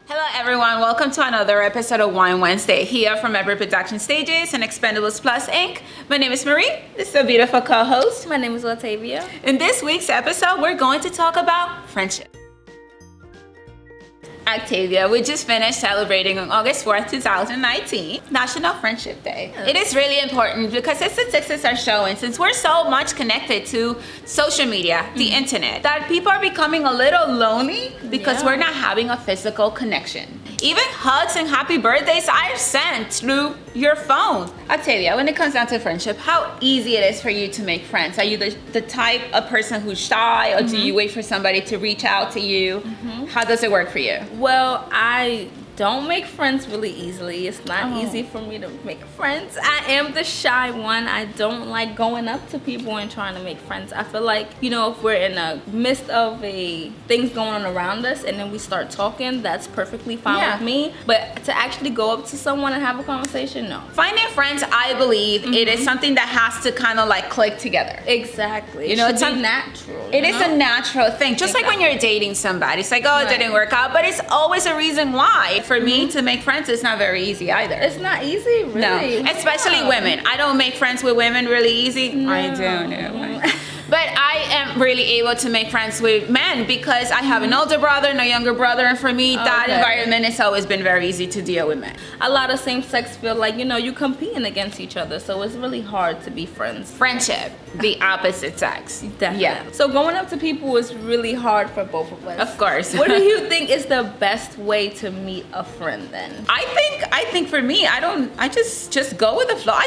Hello everyone, welcome to another episode of Wine Wednesday here from Every Production Stages and Expendables Plus Inc. My name is Marie, this is a beautiful co-host. My name is Latavia. In this week's episode, we're going to talk about friendship. Octavia, we just finished celebrating on August 4th, 2019, National Friendship Day. It is really important because the statistics are showing, since we're so much connected to social media, the internet, that people are becoming a little lonely because we're not having a physical connection. Even hugs and happy birthdays are sent through your phone. Octavia, when it comes down to friendship, how easy it is for you to make friends? Are you the type of person who's shy, or do you wait for somebody to reach out to you? How does it work for you? Well, I don't make friends really easily. It's not easy for me to make friends. I am the shy one. I don't like going up to people and trying to make friends. I feel like, if we're in the midst of things going on around us and then we start talking, that's perfectly fine with me. But to actually go up to someone and have a conversation, no. Finding friends, I believe, it is something that has to kind of like click together. Exactly. It's natural. It is a natural thing. Just like when you're dating somebody, it's like, it didn't work out, but it's always a reason why. For me to make friends, it's not very easy either. It's not easy, really. No, especially women. I don't make friends with women really easy. No. I don't know. But I am really able to make friends with men because I have an older brother and a younger brother, and for me, that environment has always been very easy to deal with men. A lot of same-sex feel like, you competing against each other, so it's really hard to be friends. Friendship, the opposite sex. Definitely. Yeah. So going up to people is really hard for both of us. Of course. What do you think is the best way to meet a friend then? I think for me, I just go with the flow. I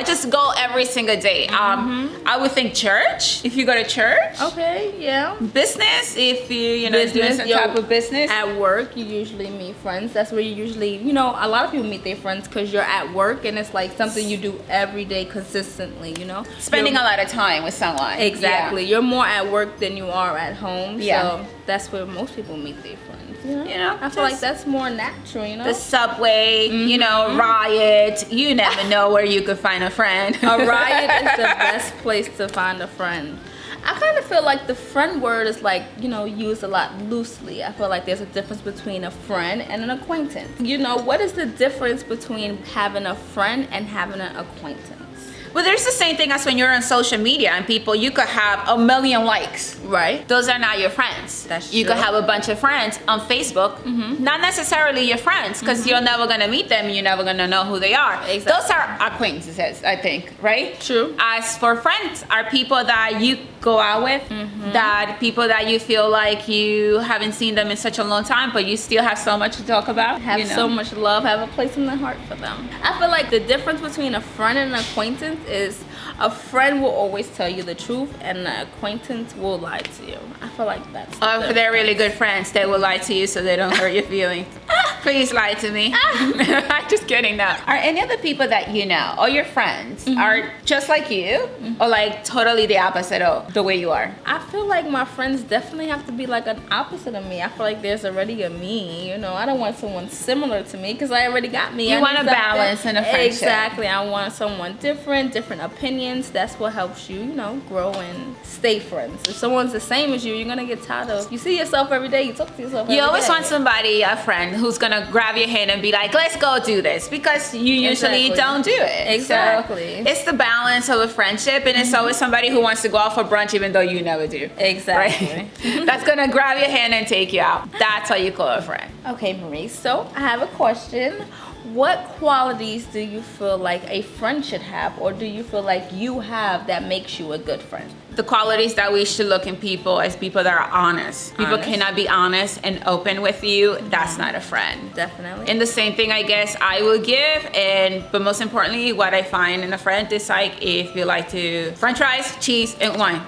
just go every single day. I would think church. If you go to church. Okay, yeah. Business, if you doing some type of business. At work, you usually meet friends. That's where you usually, a lot of people meet their friends because you're at work and it's like something you do every day consistently, Spending a lot of time with someone. Exactly. Yeah. You're more at work than you are at home. Yeah. So that's where most people meet their friends. I feel like that's more natural, The subway, Riot. You never know where you could find a friend. A Riot is the best place to find a friend. I kind of feel like the friend word is like, used a lot loosely. I feel like there's a difference between a friend and an acquaintance. What is the difference between having a friend and having an acquaintance? Well, there's the same thing as when you're on social media and you could have 1 million likes. Right. Those are not your friends. That's You true. could have a bunch of friends on Facebook, not necessarily your friends, because you're never going to meet them, you're never going to know who they are. Exactly. Those are acquaintances, I think, right? True. As for friends, are people that you go out with, that people that you feel like you haven't seen them in such a long time, but you still have so much to talk about. Have so much love, have a place in the heart for them. I feel like the difference between a friend and an acquaintance is a friend will always tell you the truth and an acquaintance will lie to you. I feel like that's Or if they're really good friends, they will lie to you so they don't hurt your feelings. Please lie to me. I'm just kidding now. Are any of the people that you know or your friends are just like you, or like totally the opposite of the way you are? I feel like my friends definitely have to be like an opposite of me. I feel like there's already a me, I don't want someone similar to me because I already got me. You want a balance in a friendship. Exactly. I want someone different opinions. That's what helps you, grow and stay friends. If someone's the same as you, you're gonna get tired of. You see yourself every day. You talk to yourself every day. You always want somebody, a friend, who's gonna grab your hand and be like, let's go do this, because you usually don't do it. Exactly. So it's the balance of a friendship, and it's always somebody who wants to go out for brunch even though you never do. Exactly. Right? That's gonna grab your hand and take you out. That's how you call a friend. Okay, Marie. So I have a question. What qualities do you feel like a friend should have, or do you feel like you have that makes you a good friend? The qualities that we should look in people as people that are honest. People cannot be honest and open with you. That's not a friend. Definitely. And the same thing I guess I will give, but most importantly, what I find in a friend is like, if you like to french fries, cheese, and wine,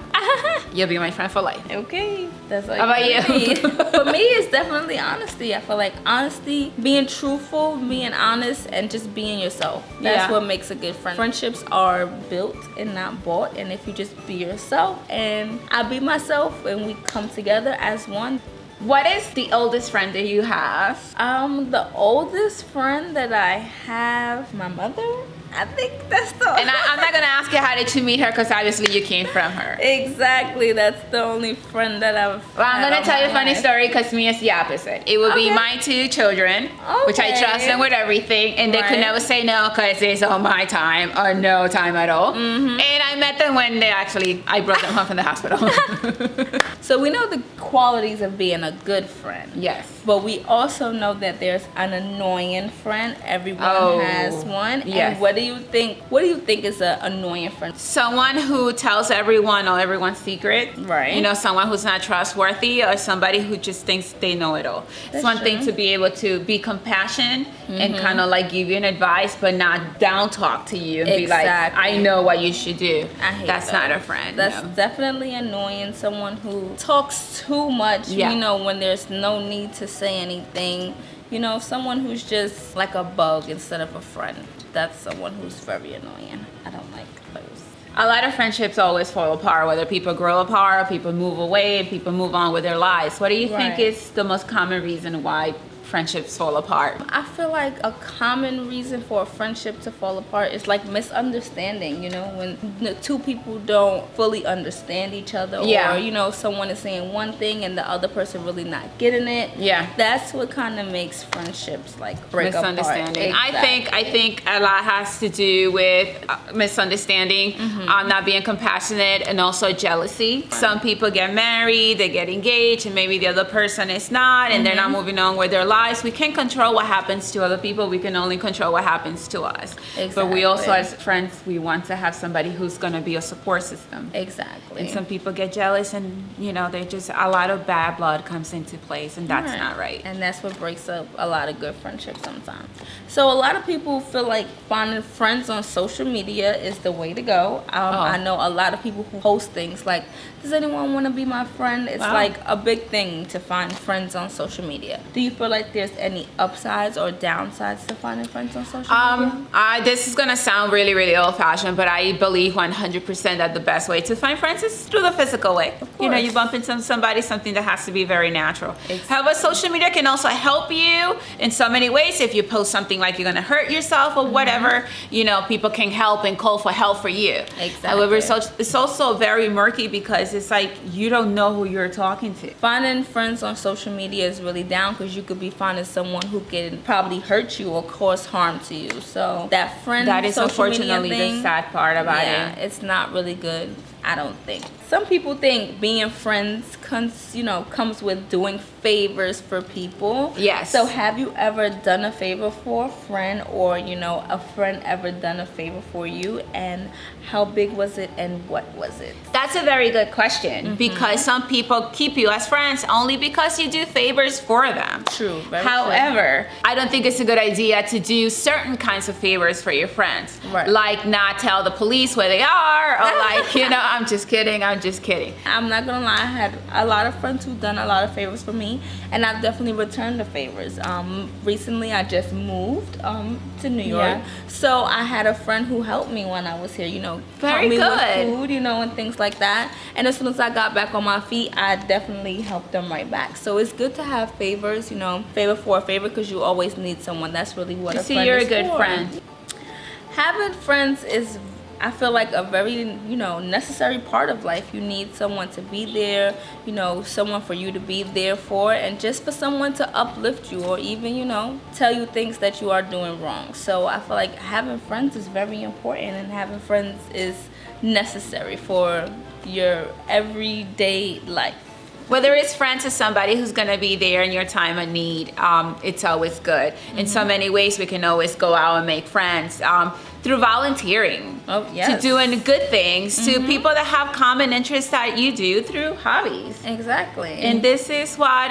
you'll be my friend for life. Okay. That's like How about you? For me, it's definitely honesty. I feel like honesty, being truthful, being honest, and just being yourself. That's what makes a good friend. Friendships are built and not bought. And if you just be yourself and I be myself and we come together as one. What is the oldest friend that you have? The oldest friend that I have, my mother. I think that's the. And I'm not gonna ask you how did you meet her, because obviously you came from her. Exactly. That's the only friend that I've. Well, I'm gonna tell you a funny story, because me is the opposite. It would be my 2 children, which I trust them with everything, and they could never say no because it's on my time or no time at all. And I met them when I brought them home from the hospital. So we know the qualities of being a good friend. Yes. But we also know that there's an annoying friend. Everyone has one. Yes. And what do you think is an annoying friend? Someone who tells everyone or everyone's secret. Right. You know, someone who's not trustworthy, or somebody who just thinks they know it all. It's one thing to be able to be compassionate and kind of like give you an advice, but not down talk to you and be like, I know what you should do. I hate That's not a friend. That's definitely annoying. Someone who talks too much, you know, when there's no need to say anything. You know, someone who's just like a bug instead of a friend. That's someone who's very annoying. I don't like those. A lot of friendships always fall apart, whether people grow apart, people move away, people move on with their lives. What do you think is the most common reason why friendships fall apart? I feel like a common reason for a friendship to fall apart is like misunderstanding, you know, when the 2 people don't fully understand each other, or, you know, someone is saying one thing and the other person really not getting it. That's what kind of makes friendships like break apart. Misunderstanding. I think a lot has to do with misunderstanding, not being compassionate, and also jealousy. Some people get married, they get engaged, and maybe the other person is not, and they're not moving on with their lives. We can't control what happens to other people. We can only control what happens to us. But we also, as friends, we want to have somebody who's going to be a support system. And some people get jealous, and you know, they just, a lot of bad blood comes into place, and that's not right. And that's what breaks up a lot of good friendships sometimes. So a lot of people feel like finding friends on social media is the way to go. I know a lot of people who post things like, does anyone want to be my friend? It's like a big thing to find friends on social media. Do you feel like there's any upsides or downsides to finding friends on social media? This is gonna sound really, really old-fashioned, but I believe 100% that the best way to find friends is through the physical way. You know, you bump into somebody, something that has to be very natural. However, social media can also help you in so many ways. If you post something like you're gonna hurt yourself or whatever, you know, people can help and call for help for you. However, it's also very murky, because it's like you don't know who you're talking to. Finding friends on social media is really down, because you could be finding someone who can probably hurt you or cause harm to you. So that friend, that is unfortunately thing, the sad part about it. It's not really good, I don't think. Some people think being friends comes with doing favors for people. Yes. So have you ever done a favor for a friend, or you know, a friend ever done a favor for you, and how big was it and what was it? That's a very good question, because some people keep you as friends only because you do favors for them. True. However, I don't think it's a good idea to do certain kinds of favors for your friends. Like not tell the police where they are, or like, you know, I'm just kidding. I'm not gonna lie, I had a lot of friends who've done a lot of favors for me, and I've definitely returned the favors. Recently I just moved to New York, so I had a friend who helped me when I was here, you know, helped me with food, you know, and things like that. And as soon as I got back on my feet, I definitely helped them right back. So it's good to have favors, you know, favor for a favor, because you always need someone. That's really what a friend is for. So you're a good friend. Having friends is, I feel like, a very, you know, necessary part of life. You need someone to be there, you know, someone for you to be there for, and just for someone to uplift you, or even, you know, tell you things that you are doing wrong. So I feel like having friends is very important, and having friends is necessary for your everyday life. Whether it's friends or somebody who's going to be there in your time of need, it's always good. In so many ways, we can always go out and make friends. Through volunteering, to doing good things, to people that have common interests that you do, through hobbies. Exactly. And this is what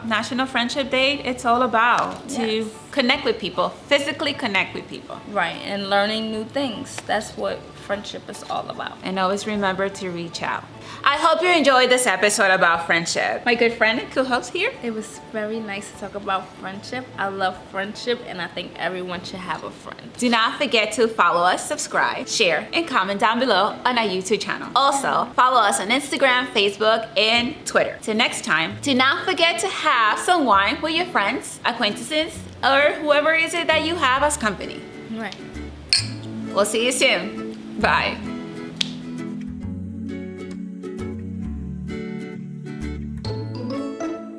National Friendship Day, it's all about, to connect with people, physically connect with people. Right, and learning new things. That's what friendship is all about. And always remember to reach out. I hope you enjoyed this episode about friendship. My good friend and co-host here. It was very nice to talk about friendship. I love friendship, and I think everyone should have a friend. Do not forget to follow us, subscribe, share, and comment down below on our YouTube channel. Also, follow us on Instagram, Facebook, and Twitter. Till next time, do not forget to have some wine with your friends, acquaintances, or whoever is it that you have as company. Right. We'll see you soon. Bye.